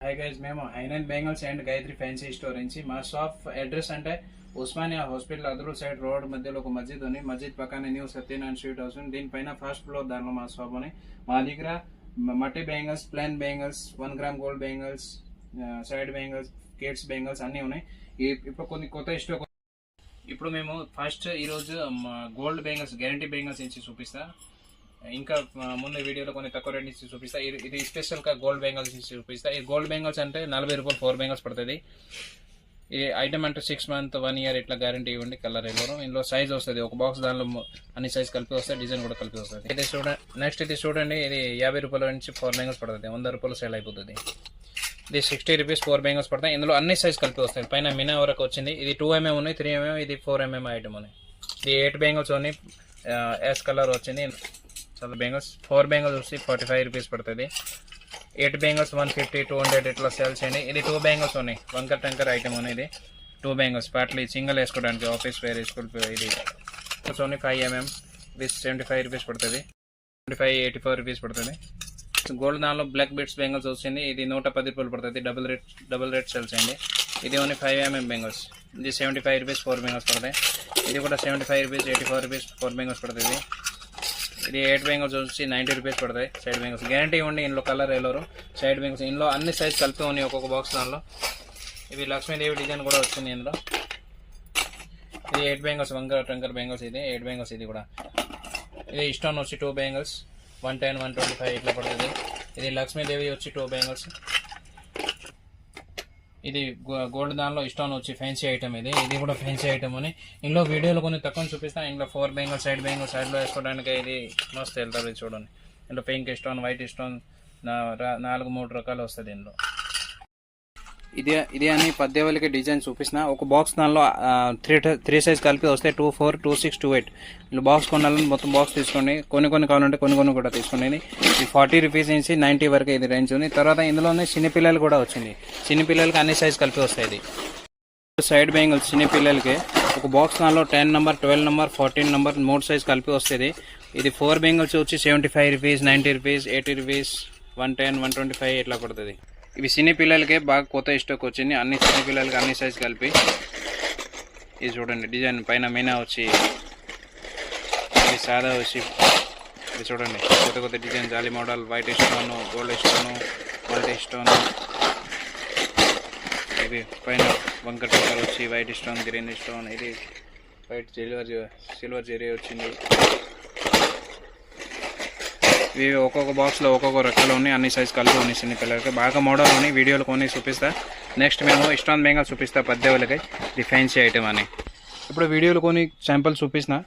Hi guys, మేము Hainan bangles and Gayatri fancy store నుంచి మా షాప్ అడ్రస్ అంటే ఉస్మానియా హాస్పిటల్ అదురు సైడ్ రోడ్ మధ్యలో ఒక మస్జిద్ ఉంది. మస్జిద్ పక్కన న్యూ సత్యనారాయణ స్వీట్ హౌస్ ఉంది. దీనిపైన ఫస్ట్ ఫ్లోర్ దానిలో మా షాప్ ఉంది. మా దగ్గర మట్టి bangles, plan bangles, 1 gram gold bangles, side bangles, kids bangles అన్నీ ఉన్నాయి. ఇప్పుడు కొన్ని కొత్త స్టాక్. ఇప్పుడు మేము ఫస్ట్ ఈరోజు గోల్డ్ బెంగల్స్, గ్యారంటీ బెంగల్స్ నుంచి చూపిస్తా. ఇంకా ముందు వీడియోలో కొన్ని తక్కువ రేట్ నుంచి చూపిస్తా. ఇది స్పెషల్గా గోల్డ్ బెంగల్స్ నుంచి చూపిస్తా. ఈ గోల్డ్ బెంగల్స్ అంటే 40 రూపాయలు 4 బెంగల్స్ పడుతుంది. ఈ ఐటమ్ అంటే 6 మంత్ 1 ఇయర్ ఇట్లా గ్యారంటీ ఇవ్వండి. కలర్ ఇవ్వరు. ఇందులో సైజ్ వస్తుంది ఒక బాక్స్, దానిలో అన్ని సైజ్ కలిపి వస్తాయి, డిజైన్ కూడా కలిపి వస్తుంది. ఇది చూడండి. నెక్స్ట్ ఇది చూడండి, ఇది 50 రూపాయల నుంచి 4 బెంగల్స్ పడుతుంది. 100 రూపాయలు సేల్ అయిపోతుంది. ఇది 60 రూపీస్ 4 బెంగల్స్ పడతాయి. ఇందులో అన్ని సైజ్ కలిపి వస్తాయి. పైన మినా వరకు వచ్చింది. ఇది 2mm ఉన్నాయి, 3mm, ఇది 4mm ఐటమ్ ఉన్నాయి. ఇది 8 బెంగల్స్ ఉన్నాయి. ఎస్ కలర్ వచ్చింది. చాలా బెంగల్స్ 4 బెంగల్స్ వచ్చి 45 రూపీస్ పడుతుంది. 8 బెంగల్స్ 150, 200 ఇట్లా సేల్ చేయండి. ఇది 2 బెంగల్స్ ఉన్నాయి. వంకర్ టంకర్ ఐటమ్ ఉన్నాయి. ఇది 2 బెంగల్స్ పార్ట్లీ సింగిల్ వేసుకోవడానికి, ఆఫీస్ వేర్, స్కూల్ ఇది ఓన్లీ 5mm. ఇది 75 రూపీస్ పడుతుంది. 75, 84 రూపీస్ పడుతుంది. గోల్డ్ దానిలో బ్లాక్ బీట్స్ బెంగల్స్ వచ్చింది. ఇది 110 రూపాయలు పడుతుంది. డబుల్ రేట్ సేల్ చేయండి. ఇది ఓన్లీ 5mm బెంగల్స్. ఇది 75 రూపీస్ 4 బెంగల్స్ పడతాయి. ఇది కూడా 75 రూపీస్, 84 రూపీస్ 4 బెంగల్స్ పడుతుంది. ఇది 8 బెంగల్స్ వచ్చి 90 రూపీస్ పడతాయి. సైడ్ బెంగల్స్ గ్యారంటీ ఇవ్వండి. ఇందులో కలర్ ఎలోరు సైడ్ బెంగల్స్. ఇందులో అన్ని సైజ్ కలిపి ఉన్నాయి ఒక్కొక్క బాక్స్. దానిలో ఇవి లక్ష్మీదేవి డిజైన్ కూడా వచ్చింది ఇందులో. ఇది 8 బెంగల్స్ వంకర్ టంకర్ బెంగల్స్. ఇది 8 బెంగల్స్. ఇది కూడా ఇది స్టోన్ వచ్చి 2 బెంగల్స్ 110, 125 ఇట్లా పడుతుంది. ఇది లక్ష్మీదేవి వచ్చి 2 బెంగల్స్. ఇది గోల్డ్ దానిలో స్టోన్ వచ్చి ఫ్యాన్సీ ఐటమ్. ఇది కూడా ఫ్యాన్సీ ఐటమ్ అని ఇందులో వీడియోలో కొన్ని తక్కువ చూపిస్తాను. ఇందులో 4 బెంగల్స్, సైడ్ బెంగల్స్, సైడ్లో వేసుకోవడానికి ఇది మస్తు వెళ్తుంది. చూడండి, ఇందులో పింక్ స్టోన్, వైట్ స్టోన్ 3 రకాలు వస్తుంది ఇందులో. ఇది అని పద్దెవలకి డిజైన్ చూపిస్తున్నా. ఒక బాక్స్ దానిలో 3 సైజ్ కలిపి వస్తాయి. 2, 4, 2, 6, 2, 8 ఇలా బాక్స్ కొనాలని మొత్తం బాక్స్ తీసుకోండి. కొన్ని కావాలంటే కొన్ని కూడా తీసుకోండి. ఇది 40 రూపీస్ నుంచి 90 వరకు ఇది రేంజ్ ఉంది. తర్వాత ఇందులోనే చిన్నపిల్లలు కూడా వచ్చింది. చిన్నపిల్లలకి అన్ని సైజ్ కలిపి వస్తాయి. ఇది సైడ్ బెంగల్స్ చిన్నపిల్లలకి ఒక బాక్స్ దానిలో 10 నెంబర్, 12 నెంబర్, 14 నెంబర్ 3 సైజ్ కలిపి వస్తుంది. ఇది 4 బెంగల్స్ వచ్చి 75 రూపీస్, 90 రూపీస్, 80 రూపీస్, 110, 125 ఇట్లా పడుతుంది. ఇవి చిన్న పిల్లలకే బాగా కొత్త స్టాక్ వచ్చింది. అన్ని చిన్న పిల్లలకి అన్ని సైజ్ కలిపి. ఇది చూడండి, డిజైన్ పైన మీనా వచ్చి, ఇది సాదా వచ్చి, ఇది చూడండి కొత్త డిజైన్, జాలి model, white stone, gold stone, multi stone. ఇది పైన వంకర టంకర్ వచ్చి వైట్ స్టోన్, గ్రీన్ స్టోన్, ఇది వైట్ సిల్వర్ జెరీ వచ్చింది. ఇవి ఒక్కొక్క బాక్స్లో ఒక్కొక్క రకాలు ఉన్నాయి. అన్ని సైజ్ కలిపి ఉన్నాయి. చిన్న పిల్లలకి బాగా మోడల్ ఉన్నాయి. వీడియోలు కొన్ని చూపిస్తా. నెక్స్ట్ మేము స్టోన్ బెంగల్ చూపిస్తా పద్దెవలకి. ఇది ఫ్యాన్సీ ఐటమ్ అని. ఇప్పుడు వీడియోలు కొన్ని శాంపుల్ చూపిస్తున్నా.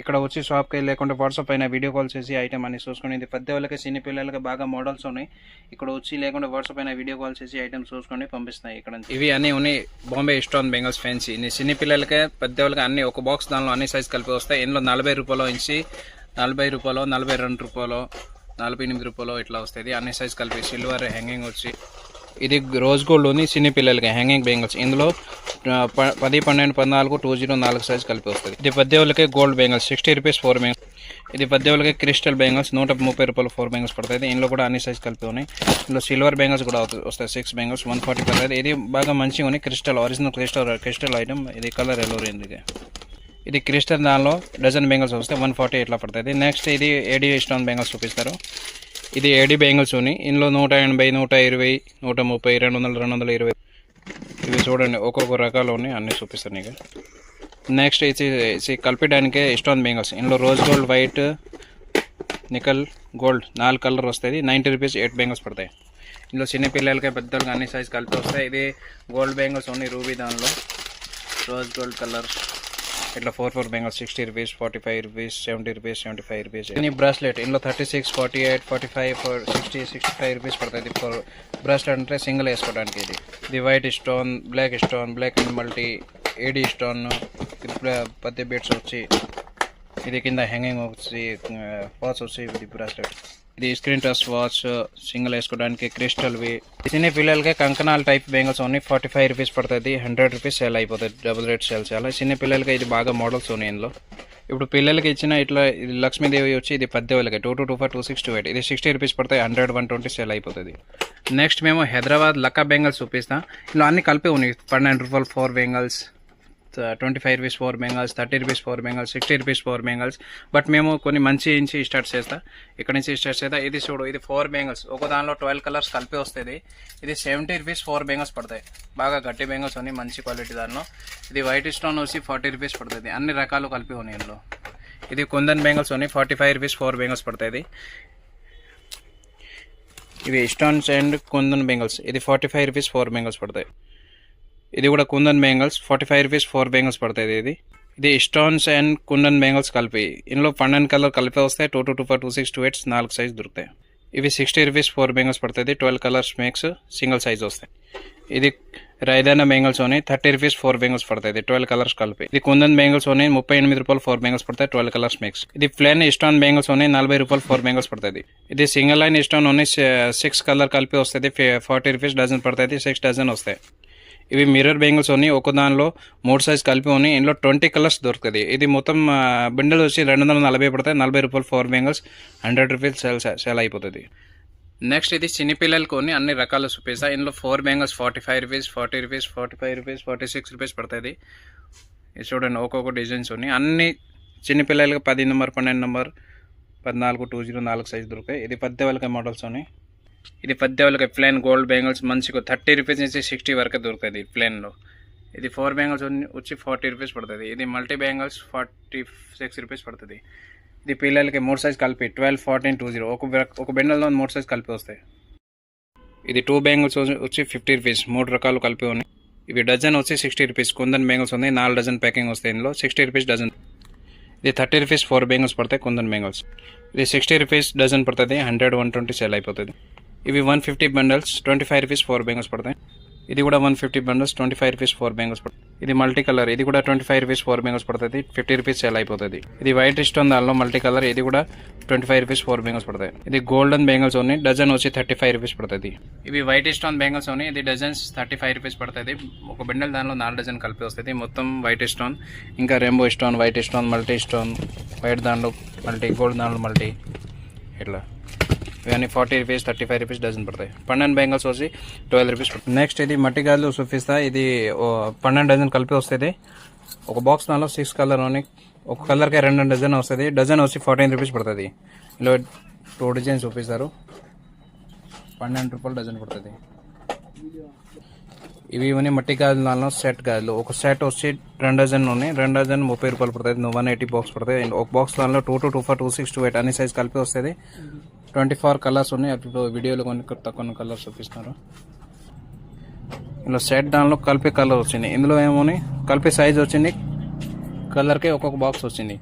ఇక్కడ వచ్చి షాప్కి లేకుంటే వాట్సాప్ అయినా వీడియో కాల్ చేసి ఐటమ్ అని చూసుకొని. ఇది పద్దెవలకి చిన్న పిల్లలకి బాగా మోడల్స్ ఉన్నాయి. ఇక్కడ వచ్చి లేకుంటే వాట్సాప్ అయినా వీడియో కాల్ చేసి ఐటమ్ చూసుకొని పంపిస్తున్నాయి. ఇక్కడ ఇవి అన్నీ ఉన్నాయి. Bombay stone bangles fancy. ఇది చిన్న పిల్లలకి పద్దెవలకి అన్ని ఒక బాక్స్ దానిలో అన్ని సైజ్ కలిపి వస్తాయి. ఇందులో 40 రూపాయలు నుంచి 40 రూపాయలు, 42 రూపాయలు, 48 రూపాయలు ఇట్లా వస్తుంది. అన్ని సైజ్ కలిపి. సిల్వర్ హ్యాంగింగ్ వచ్చి, ఇది రోజ్ గోల్డ్ ఉంది చిన్న పిల్లలకి హ్యాంగింగ్ బెంగల్స్. ఇందులో 10, 12, 14, 20, 4 సైజ్ కలిపి వస్తుంది. ఇది పద్దెవలకి గోల్డ్ బెంగల్స్ 60 రూపీస్ 4 బెంగల్స్. ఇది పద్దెవలకి క్రిస్టల్ బెంగల్స్ 130 రూపాయలు 4 బెంగల్స్ పడుతుంది. ఇందులో కూడా అన్ని సైజ్ కలిపి ఉన్నాయి. ఇందులో సిల్వర్ బెంగల్స్ కూడా వస్తాయి 6 బెంగల్స్ 140 పడుతుంది. ఇది బాగా మంచిగా ఉంది. Crystal, original crystal item. ఇది కలర్ ఎల్లో ఉంది. ఇది క్రిస్టల్ దానిలో డజన్ బెంగల్స్ వస్తాయి 140 ఇట్లా పడుతుంది. నెక్స్ట్ ఇది ఏడీ స్టోన్ బెంగల్స్ చూపిస్తారు. ఇది ఏడీ బెంగల్స్ ఉన్నాయి. ఇందులో 180, 120, 130, 200, 220 ఇవి చూడండి ఒక్కొక్క రకాలు ఉన్నాయి. అన్నీ చూపిస్తాను నీకు. నెక్స్ట్ ఇది కలిపడానికి స్టోన్ బెంగల్స్. ఇందులో rose gold, white, nickel, gold 4 colour వస్తుంది. 90 రూపీస్ 8 బెంగల్స్ పడతాయి. ఇందులో చిన్న పిల్లలకి పెద్దలకి అన్ని సైజ్ కలిపి వస్తాయి. ఇది గోల్డ్ బెంగల్స్ ఉన్నాయి. రూబీ దానిలో రోజ్ గోల్డ్ కలర్ ఇట్లా 4 bangles 60 rupees, 45 rupees, 70 rupees, 75 rupees. ఇది బ్రాస్లెట్. ఇందులో 36, 48, 45, 60, 65 రూపీస్ పడుతుంది. ఫర్ బ్రాస్లెట్ అంటే సింగిల్ వేసుకోవడానికి. ఇది white stone, black and multi, AD stone, పత్తి బీట్స్ వచ్చి, ఇది కింద హ్యాంగింగ్ వచ్చి, వాచ్ వచ్చి, ఇది బ్రాస్లెట్. ఇది స్క్రీన్ టచ్ వాచ్ సింగిల్ వేసుకోవడానికి. క్రిస్టల్వి చిన్న పిల్లలకి కంకణాల టైప్ బెంగల్స్ ఉన్నాయి. 45 రూపీస్ పడుతుంది. 100 రూపీస్ సేల్ అయిపోతుంది. డబుల్ రేట్ సేల్ చేయాలి. చిన్న పిల్లలకి ఇది బాగా మోడల్స్ ఉన్నాయి. ఇందులో ఇప్పుడు పిల్లలకి ఇచ్చిన ఇట్లా లక్ష్మీదేవి వచ్చి ఇది 10 వేలకి 2225 2628 ఇది 60 రూపీస్ పడతాయి. 100 120 సేల్ అయిపోతుంది. నెక్స్ట్ మేము హైదరాబాద్ లక్కా బెంగల్స్ చూపిస్తాం. ఇలా అన్ని కలిపి ఉన్నాయి. 12 రూపాయలు 4 bangles, 25 rupees 4 bangles, 30 rupees 4 bangles, 60 rupees 4 bangles. But మేము కొన్ని మంచి నుంచి స్టార్ట్ చేస్తా. ఇక్కడ నుంచి స్టార్ట్ చేస్తా. ఇది చూడు, ఇది 4 బెంగల్స్. ఒక దానిలో 12 కలర్స్ కలిపి వస్తుంది. ఇది 70 రూపీస్ 4 బెంగల్స్ పడతాయి. బాగా గట్టి బెంగల్స్ ఉన్నాయి, మంచి క్వాలిటీ దానిలో. ఇది వైట్ స్టోన్ వచ్చి 40 రూపీస్ పడుతుంది. అన్ని రకాలు కలిపి ఉన్నాయి ఇందులో. ఇది కుందన్ బెంగల్స్ ఉన్నాయి. 45 రూపీస్ 4 బెంగల్స్ పడతాయి. ఇవి స్టోన్స్ అండ్ కుందన్ బెంగల్స్. ఇది 45 రూపీస్ 4 బెంగల్స్ పడతాయి. ఇది కూడా కుందన్ బెంగల్స్ 45 రూపీస్ 4 బెంగల్స్ పడుతుంది. ఇది స్టోన్స్ అండ్ కుందన్ బెంగల్స్ కలిపి. ఇందులో 12 కలర్ కలిపి వస్తాయి. 2225 2628 4 సైజ్ దొరుకుతాయి. ఇవి 60 రూపీస్ 4 బెంగల్స్ పడుతుంది. 12 కలర్స్ మిక్స్ సింగిల్ సైజ్ వస్తాయి. ఇది రైదానా బెంగల్స్ ఉన్నాయి. 30 రూపీస్ 4 బెంగల్స్ పడుతుంది. 12 కలర్స్ కలిపి. ఇది కుందన్ బెంగల్స్ ఉన్నాయి. 38 రూపాయలు 4 బెంగల్స్ పడతాయి. 12 కలర్స్ మిక్స్. ఇది ప్లేన్ స్టోన్ బెంగల్స్ ఉన్నాయి. 40 రూపాయలు 4 బెంగల్స్ పడుతుంది. ఇది సింగిల్ లైన్ స్టోన్ ఉన్నాయి. 6 కలర్ కలిపి వస్తుంది. 40 రూపీస్ డజన్ పడుతుంది. 6 డజన్ వస్తాయి. ఇవి మిర్రర్ బెంగల్స్ ఉన్నాయి. ఒక దానిలో 3 సైజ్ కలిపి ఉన్నాయి. ఇందులో 20 కలర్స్ దొరుకుతుంది. ఇది మొత్తం బిండల్ వచ్చి 240 పడతాయి. 40 రూపాయలు 4 బెంగల్స్, 100 రూపీస్ సేల్ అయిపోతుంది. నెక్స్ట్ ఇది చిన్నపిల్లలకు అన్ని రకాల చూపిస్తా. ఇందులో 4 bangles 45 rupees, 40 rupees, 45 rupees, 46 rupees పడుతుంది. ఇది చూడండి, ఒక్కొక్క డిజైన్స్ ఉన్నాయి. అన్ని చిన్నపిల్లలకి 10 నెంబర్, 12 నెంబర్, 14, 20, 4 సైజ్ దొరుకుతాయి. ఇది 10 వేలకి మోడల్స్ ఉన్నాయి. ఇది 10 వేలకి ప్లేన్ గోల్డ్ బెంగల్స్ మంచిగా 30 రూపీస్ నుంచి 60 వరకు దొరుకుతుంది ప్లేన్లో. ఇది 4 బెంగల్స్ వచ్చి 40 రూపీస్ పడుతుంది. ఇది మల్టీ బెంగల్స్ 46 రూపీస్ పడుతుంది. ఇది పిల్లలకి 3 సైజ్ కలిపి 12, 14, 20 ఒక బెండల్లో 3 సైజ్ కలిపి వస్తాయి. ఇది 2 బెంగల్స్ వచ్చి 50 రూపీస్ 3 రకాలు కలిపి ఉన్నాయి. ఇవి డజన్ వచ్చి 60 రూపీస్. కుందన్ బెంగల్స్ ఉన్నాయి. 4 డజన్ ప్యాకింగ్ వస్తాయి. ఇందులో 60 రూపీస్ డజన్. ఇది 30 రూపీస్ 4 బెంగల్స్ పడతాయి. కుందన్ బెంగల్స్. ఇది 60 రూపీస్ డజన్ పడుతుంది. 100 120 సేల్ అయిపోతుంది. ఇవి 150 బండల్స్ 25 రూపీస్ 4 బెంగల్స్ పడతాయి. ఇది కూడా 150 బండల్స్ 25 రూపీస్ 4 బెంగల్స్ పడుతుంది. ఇది మల్టీ కలర్. ఇది కూడా 25 రూపీస్ 4 బెంగల్స్ పడుతుంది. 50 రూపీస్ సేల్ అయిపోతుంది. ఇది వైట్ స్టోన్ దానిలో మల్టీ కలర్. ఇది కూడా 25 రూపీస్ 4 బెంగల్స్ పడతాయి. ఇది గోల్డెన్ బెంగల్స్ ఉన్నాయి. డజన్ వచ్చి 35 రూపీస్ పడుతుంది. ఇవి వైట్ స్టోన్ బెంగల్స్ ఉన్నాయి. ఇది డజన్స్ 35 రూపీస్ పడుతుంది. ఒక బెండల్ దానిలో 4 డజన్ కలిపి వస్తుంది. మొత్తం వైట్ స్టోన్, ఇంకా rainbow stone, white stone, multi stone, white దానిలో మల్టీ, గోల్డ్ దానిలో మల్టీ, ఇట్లా ఇవన్నీ 40 రూపీస్ 35 రూపీస్ డజన్ పడతాయి. 12 బెంగల్స్ వచ్చి 12 రూపీస్ పడుతుంది. నెక్స్ట్ ఇది మట్టి గాజులు చూపిస్తా. ఇది 12 డజన్ కలిపి వస్తుంది. ఒక బాక్స్ దానిలో 6 కలర్ ఉన్నాయి. ఒక కలర్కి 2 డజన్ వస్తుంది. డజన్ వచ్చి 14 రూపీస్ పడుతుంది. ఇలా 2 డిజైన్స్ చూపిస్తారు. 12 రూపాయలు డజన్ పడుతుంది. ఇవన్నీ మట్టి గాజులు దానిలో సెట్ గాజులు. ఒక సెట్ వచ్చి 2 డజన్ ఉన్నాయి. 2 డజన్ 30 రూపాయలు పడుతుంది. 180 బాక్స్ పడుతుంది. ఒక బాక్స్ దానిలో 2225 2628 అన్ని సైజ్ కలిపి వస్తుంది. 24 కలర్స్ ఉన్నాయి. అప్పుడు వీడియోలో కొన్ని కలర్స్ చూపిస్తున్నారు. ఇందులో సెట్ దానిలో కలిపి కలర్ వచ్చింది. ఇందులో ఏమోని కలిపి సైజ్ వచ్చింది. కలర్కి ఒక్కొక్క బాక్స్ వచ్చింది.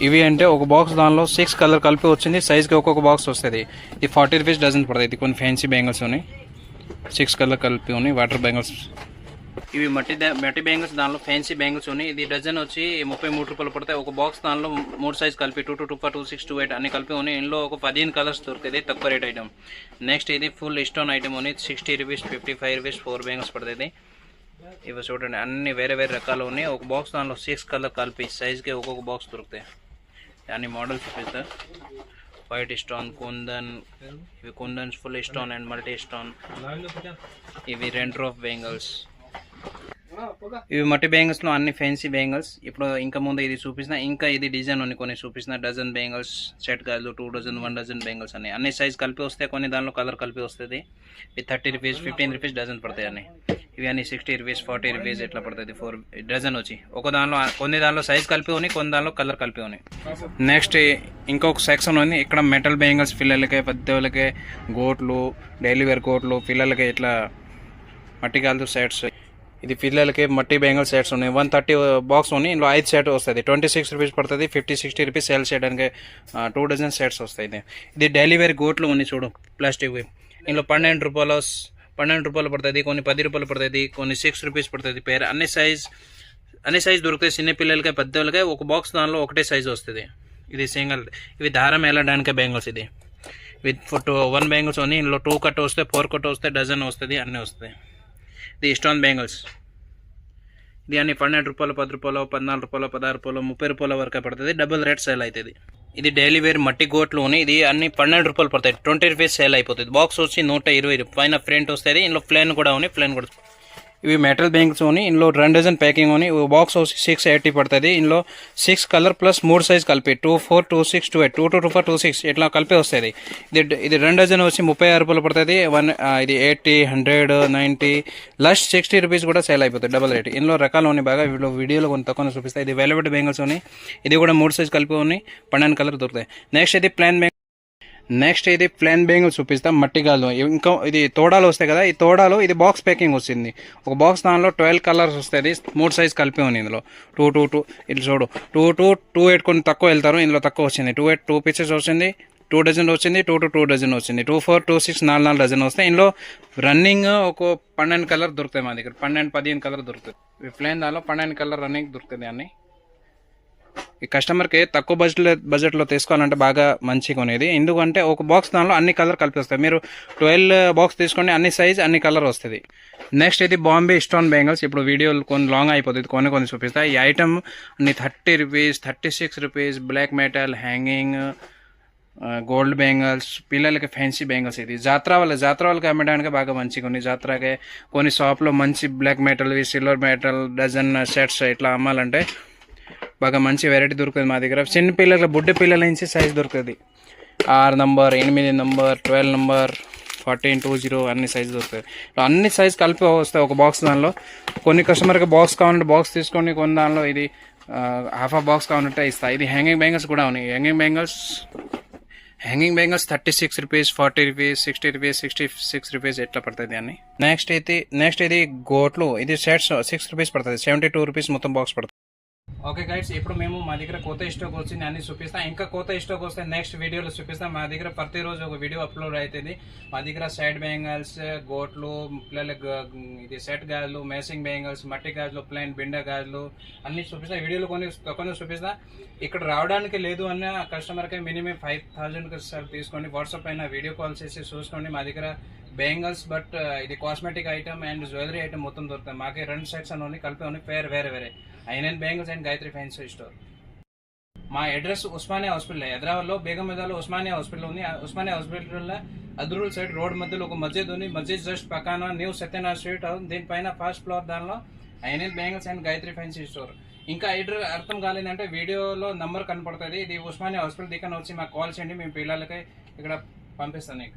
ఇవి అంటే ఒక బాక్స్ దానిలో 6 కలర్ కలిపి వచ్చింది. సైజ్కి ఒక్కొక్క బాక్స్ వస్తుంది. ఇది 40 రూపీస్ డజన్ పడుతుంది. ఇది కొన్ని ఫ్యాన్సీ బెంగల్స్ ఉన్నాయి. 6 కలర్ కలిపి ఉన్నాయి. Water bangles. ఇవి మట్టి బెంగల్స్ దానిలో ఫ్యాన్సీ బెంగల్స్ ఉన్నాయి. ఇది డజన్ వచ్చి 33 రూపాయలు పడతాయి. ఒక బాక్స్ దానిలో 3 సైజ్ కలిపి 2225 2628 అన్ని కలిపి ఉన్నాయి. ఇందులో ఒక 15 కలర్స్ దొరుకుతుంది. తక్కువ రేట్ ఐటమ్. నెక్స్ట్ ఇది ఫుల్ స్టోన్ ఐటమ్ ఉన్నాయి. 60 రూపీస్ 55 రూపీస్ 4 బెంగల్స్ పడుతుంది. ఇవి చూడండి, అన్ని వేరే వేరే రకాలు ఉన్నాయి. ఒక బాక్స్ దానిలో 6 కలర్ కలిపి సైజ్కి ఒక్కొక్క బాక్స్ దొరుకుతాయి. అన్ని మోడల్స్ చూపిస్తా. వైట్ స్టోన్, కుందన్, ఇవి kundans full stone and multi stone. ఇవి రెండర్ ఆఫ్ బెంగల్స్. ఇవి మట్టి బెంగల్స్లో అన్ని ఫ్యాన్సీ బెంగల్స్. ఇప్పుడు ఇంకా ముందు ఇది చూపిస్తున్నా. ఇంకా ఇది డిజైన్ ఉన్నాయి కొన్ని చూపిస్తున్నా. డజన్ బెంగల్స్, సెట్ గాజులు, 2 డజన్ 1 డజన్ బెంగల్స్ అని అన్ని సైజ్ కలిపి వస్తాయి. కొన్ని దానిలో కలర్ కలిపి వస్తుంది. ఇవి 30 రూపీస్ 15 రూపీస్ డజన్ పడతాయి. అన్ని ఇవి అన్ని 60 రూపీస్ 40 రూపీస్ ఎట్లా పడుతుంది. 4 డజన్ వచ్చి ఒక దానిలో కొన్ని దానిలో సైజ్ కలిపి ఉన్నాయి, కొన్ని దానిలో కలర్ కలిపి ఉన్నాయి. నెక్స్ట్ ఇంకొక సెక్షన్ ఉంది. ఇక్కడ మెటల్ బెంగల్స్ పిల్లలకి, పెద్దవాళ్ళకి, గోట్లు, డైలీ వేర్ కోట్లు, పిల్లలకి ఇట్లా మట్టి గాజులు సెట్స్. ఇది పిల్లలకి మట్టి బెంగల్ సెట్స్ ఉన్నాయి. 130 బాక్స్ ఉన్నాయి. ఇందులో 5 సెట్ వస్తుంది. 26 రూపీస్ పడుతుంది. 50-60 రూపీస్ సేల్ చేయడానికి 2 డజన్ సెట్స్ వస్తాయి. ఇది డైలీ వేర్ గోట్లు ఉన్నాయి చూడు, ప్లాస్టిక్. ఇందులో 12 రూపాయలు పడుతుంది. కొన్ని 10 రూపాయలు పడుతుంది. కొన్ని 6 రూపీస్ పడుతుంది పేరు. అన్ని సైజ్ దొరుకుతాయి. చిన్న పిల్లలకి, పెద్దవాళ్ళకి. ఒక బాక్స్ దానిలో ఒకటే సైజ్ వస్తుంది. ఇది సింగిల్. ఇవి దారం వెళ్ళడానికి బెంగల్స్. ఇది విత్ 1 బెంగల్స్ ఉన్నాయి. ఇందులో 2 కట్ వస్తాయి, 4 కట్ వస్తాయి, డజన్ వస్తుంది, అన్నీ వస్తాయి. ఇది స్టోన్ బెంగల్స్. ఇది అన్ని 12 రూపాయలు, 10 రూపాయలు, 14 రూపాయలు, 16 రూపాయలు, 30 రూపాయల వరకు పడుతుంది. డబుల్ రేట్ సేల్ అవుతుంది. ఇది డైలీ వేర్ మట్టి గోట్లోని ఇది అన్ని 12 రూపాయలు పడతాయి. 20 రూపీస్ సేల్ అయిపోతుంది. బాక్స్ వచ్చి 120 పైన ఫ్రంట్ వస్తుంది. ఇందులో ప్లేన్ కూడా ఉంది, ప్లేన్ కూడా. ఇవి మెటల్ బ్యాంగ్స్ ఉన్నాయి. ఇందులో 2 డజన్ ప్యాకింగ్ ఉన్నాయి. బాక్స్ వచ్చి 680 పడుతుంది. ఇందులో 6 కలర్ ప్లస్ 3 సైజ్ కలిపి 24, 26, 28, 22, 26 ఇట్లా కలిపి వస్తుంది. ఇది 2 డజన్ వచ్చి 36 రూపాయలు పడుతుంది. ఇది 80, 100, 90 లాస్ట్ 60 రూపీస్ కూడా సేల్ అయిపోతుంది. Double rate. ఇందులో రకాలు ఉన్నాయి బాగా. వీడియోలో కొంత తక్కువ చూపిస్తాయి. ఇది వెల్వెట్ బ్యాంగిల్స్ ఉన్నాయి. ఇది కూడా 3 సైజ్ కలిపి ఉన్నాయి. 12 కలర్ దొరుకుతాయి. నెక్స్ట్ ఇది ప్లేన్ బ్యాంగిల్స్ చూపిస్తాం. మట్టి గాలు. ఇంకా ఇది తోడాలు వస్తాయి కదా, ఈ తోడాలు ఇది బాక్స్ ప్యాకింగ్ వస్తుంది. ఒక బాక్స్ దానిలో 12 కలర్స్ వస్తుంది. 3 సైజ్ కలిపి ఉంది. ఇందులో 2 ఇట్లా చూడు 2 కొన్ని తక్కువ వెళ్తారు. ఇందులో తక్కువ వచ్చింది. 2 పీసెస్ వచ్చింది. 2 డజన్ వచ్చింది. 2 డజన్ వచ్చింది. 2, 4, 2, 6 4 డజన్ వస్తాయి. ఇందులో రన్నింగ్ ఒక 12 కలర్ దొరుకుతాయి మా దగ్గర. 12, 15 కలర్ దొరుకుతుంది. ప్లేన్ దానిలో 12 కలర్ రన్నింగ్ దొరుకుతుంది. అన్ని ఈ కస్టమర్కి తక్కువ బడ్జెట్లో తీసుకోవాలంటే బాగా మంచిగా కొనేది. ఎందుకంటే ఒక బాక్స్ దానిలో అన్ని కలర్ కలిపి వస్తాయి. మీరు 12 బాక్స్ తీసుకోండి, అన్ని సైజ్ అన్ని కలర్ వస్తుంది. నెక్స్ట్ ఇది బాంబే స్టోన్ బ్యాంగిల్స్. ఇప్పుడు వీడియోలు కొన్ని లాంగ్ అయిపోతుంది, కొన్ని చూపిస్తాయి. ఈ ఐటమ్ అన్ని 30 rupees, 36 rupees. Black metal hanging gold bangles, పిల్లలకి ఫ్యాన్సీ బ్యాంగిల్స్. ఇది జాతర వాళ్ళకి అమ్మడానికి బాగా మంచిగా ఉంది. జాతరకి కొన్ని షాప్లో మంచి black metal, silver metal dozen sets ఇట్లా అమ్మాలంటే బాగా మంచి వెరైటీ దొరుకుతుంది మా దగ్గర. చిన్న పిల్లల బుడ్డ పిల్లల నుంచి సైజ్ దొరుకుతుంది. 6 నంబర్, 8 నంబర్, 12 నంబర్, 14, 20 అన్ని సైజు దొరుకుతుంది. అన్ని సైజ్ కలిపి వస్తాయి ఒక బాక్స్. దానిలో కొన్ని కస్టమర్కి బాక్స్ కావాలంటే బాక్స్ తీసుకోండి. కొన్ని దానిలో ఇది హాఫ్ బాక్స్ కావాలంటే ఇస్తాయి. ఇది హ్యాంగింగ్ బ్యాంగిల్స్ కూడా ఉన్నాయి. Hanging bangles 36 rupees, 40 rupees, 60 rupees, 66 rupees ఎట్లా పడుతుంది అని. నెక్స్ట్ ఇది గోట్లు. ఇది సెట్స్ 6 రూపీస్ పడుతుంది. 72 రూపీస్ మొత్తం బాక్స్ పడుతుంది. ఓకే గైడ్స్, ఇప్పుడు మేము మా దగ్గర కొత్త స్టాక్ వచ్చింది అన్ని చూపిస్తాం. ఇంకా కొత్త స్టాక్ వస్తే నెక్స్ట్ వీడియోలో చూపిస్తాం. మా దగ్గర ప్రతిరోజు ఒక వీడియో అప్లోడ్ అవుతుంది. మా దగ్గర సైడ్ బ్యాంగిల్స్, గోట్లు, పిల్లలకి ఇది సెట్ గాజులు, మేసింగ్ బ్యాంగిల్స్, మట్టి గాజులు, ప్లైన్ బిండ గాజులు అన్ని చూపిస్తాం. వీడియోలో కొన్ని చూపిస్తాం. ఇక్కడ రావడానికి లేదు అన్న కస్టమర్కి మినిమం 5000 సార్ తీసుకోండి. వాట్సాప్ అయినా వీడియో కాల్ చేసి చూసుకోండి. మా దగ్గర బ్యాంగిల్స్ బట్ ఇది cosmetic item and jewellery item మొత్తం దొరుకుతాయి. మాకే 2 సెక్షన్ ఉన్నాయి, కలిపి ఉన్నాయి వేరే Ainan bangles and Gayatri fancy store. మా అడ్రస్ ఉస్మానియా హాస్పిటల్, హైదరాబాద్లో బేగం బజార్లో ఉస్మానియా హాస్పిటల్ ఉంది. ఉస్మానియా హాస్పిటల్ అద్రూల్ సైడ్ రోడ్ మధ్యలో ఒక మస్జిద్ ఉంది. మస్జిద్ జస్ట్ పక్కన న్యూ సత్యనారాయణ స్ట్రీట్ అవుతుంది. దీనిపైన ఫస్ట్ ఫ్లోర్ దానిలో ఐనన్ bangles and Gayatri fancy store. ఇంకా అడ్రస్ అర్థం కాలేదంటే వీడియోలో నంబర్ కనపడుతుంది. ఇది ఉస్మానియా హాస్పిటల్. దిక్కన వచ్చి మాకు కాల్ చేయండి. మేము పిల్లలకి ఇక్కడ పంపిస్తాను.